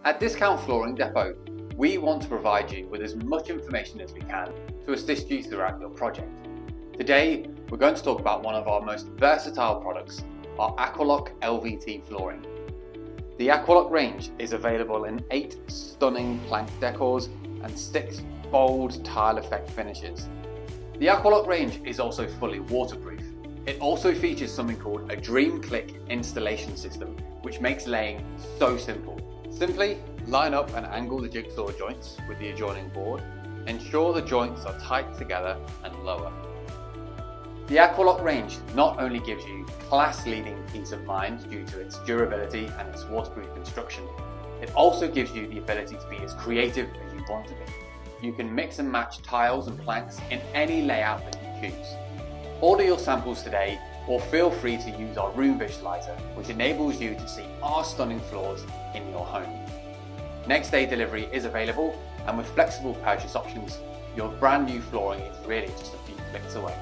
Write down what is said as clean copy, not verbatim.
At Discount Flooring Depot, we want to provide you with as much information as we can to assist you throughout your project. Today, we're going to talk about one of our most versatile products, our Aqualock LVT flooring. The Aqualock range is available in 8 stunning plank decors and 6 bold tile effect finishes. The Aqualock range is also fully waterproof. It also features something called a Dream Click installation system, which makes laying so simple. Simply line up and angle the jigsaw joints with the adjoining board. Ensure the joints are tight together and lower. The Aqualock range not only gives you class-leading peace of mind due to its durability and its waterproof construction, it also gives you the ability to be as creative as you want to be. You can mix and match tiles and planks in any layout that you choose. Order your samples today or feel free to use our room visualizer, which enables you to see our stunning floors in your home. Next day delivery is available, and with flexible purchase options, your brand new flooring is really just a few clicks away.